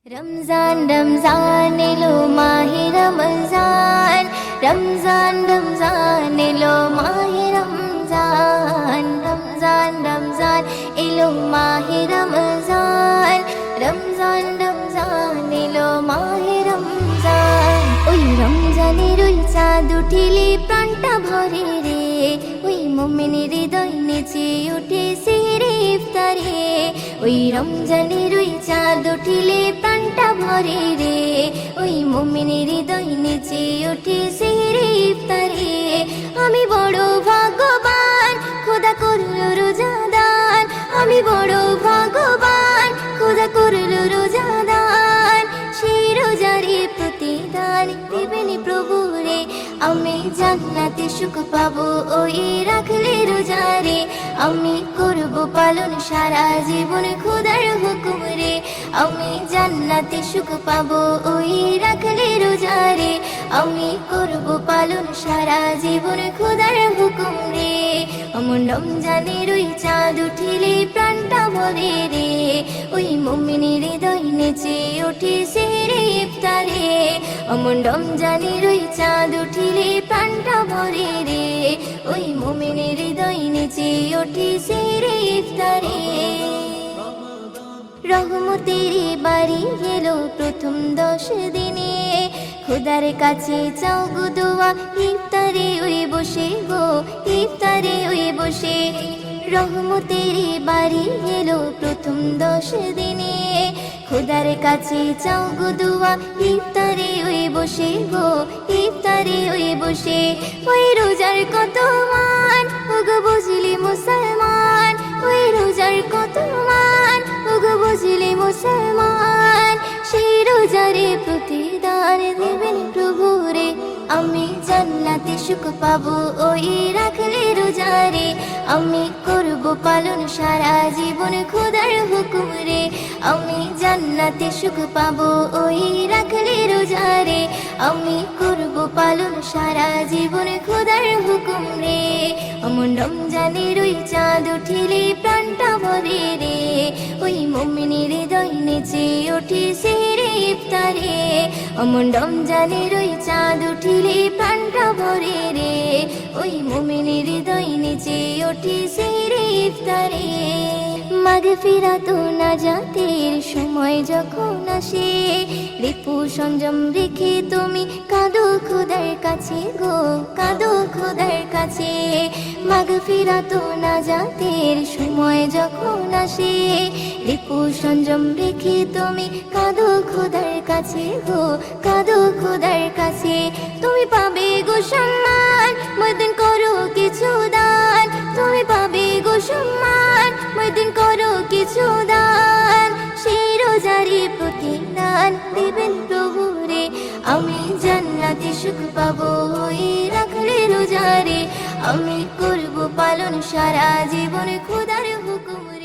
Ramzan Ramzan yellow माहे Ramzan Ramzan Ramzan yellow माहे Ramzan Ramzan Ramzan yellow माहे रमजान रमजान रमजान एलो माहे रमजान ওই রমজানের ওই চাঁদ উঠিলে প্রাণটা ভরে রে ওই মুমিনের হৃদয় নেচে ওঠে সেহরে ইফতারে ওই রমজানের ওই চাঁদ উঠিলে প্রাণটা ভরে রে ওই মুমিনের হৃদয় নেচে ওঠে সেহরে ইফতারে আমি বড় ভাগ্যবান খোদা করলো রোজাদান আমি বড় ভাগ্যবান খোদা করলো রোজাদান সেই রোজারে প্রতিদান দেবেন প্রভু রে আমি জান্নাতে সুখ পাবো ওই রাখলে রোজারে আমি করব পালন সারা জীবন খোদার হুকুম রে আমি জান্নাতে সুখ পাবো ওই রাখলে রোজারে আমি করব পালন সারা জীবন খোদার হুকুম রে অমন রমজানের ওই চাঁদ উঠিলে প্রাণটা ভরে রে ওই মুমিনের হৃদয় নেচে ওঠে সেহরে ইফতারে অমন রমজানের ওই চাঁদ উঠিলে প্রাণটা ভরে রে ওই মুমিনের হৃদয় নেচে ওঠে সেহরে ইফতারে রহমতের বাড়ি এলো প্রথম 10 দিনে খোদার কাছে চাও গো দোয়া ইফতারে ওই বসে গো ইফতারে ওই বসে রহমতের বাড়ি এলো প্রথম 10 দিনে খোদার কাছে চাও গো দোয়া ইফতারে ওই বসে গো ইফতারে ওই বসে ওই রোজার কত মান ওগো বুঝলি মুসলমান ওই রোজার কত মান ওগো বুঝলি মুসলমান সেই রোজারে প্রতিদান দেবেন প্রভু রে আমি জান্নাতে সুখ পাবো ওই রাখলে রোজারে আমি করব পালন সারা জীবন খোদার হুকুম রে আমি জান্নাতে সুখ পাবো ওই রাখলে রোজারে আমি করব পালন সারা জীবন খোদার হুকুম রে অমন রমজানের ওই চাঁদ উঠিলে প্রাণটা ভরে রে ওই মুমিনের হৃদয় নেচে ওঠে সেহরে ইফতারে অমন রমজানের ওই চাঁদ উঠিলে প্রাণটা ভরে রে ওই মুমিনের হৃদয় নেচে ওঠে সেহরে ইফতারে মাগফিরাত ও নাজাতের সময় যখন আসে রিপু সংযম রেখে তুমি কাঁদো খোদার কাছে গো কাঁদো খোদার কাছে মাগফিরাত ও নাজাতের সময় যখন আসে রিপু সংযম রেখে তুমি কাঁদো খোদার কাছে গো কাঁদো খোদার কাছে তুমি পাবে গো সম্মান ময়দিন করো কিছু দান তুমি পাবে গো সম্মান ময়দিন করো কিছু দান সেই রোজারে প্রতিদান দেবেন প্রভু রে আমি জান্নাতে সুখ পাবো ওই রাখলে রোজারে আমি করব পালন সারা জীবন খোদার হুকুম রে।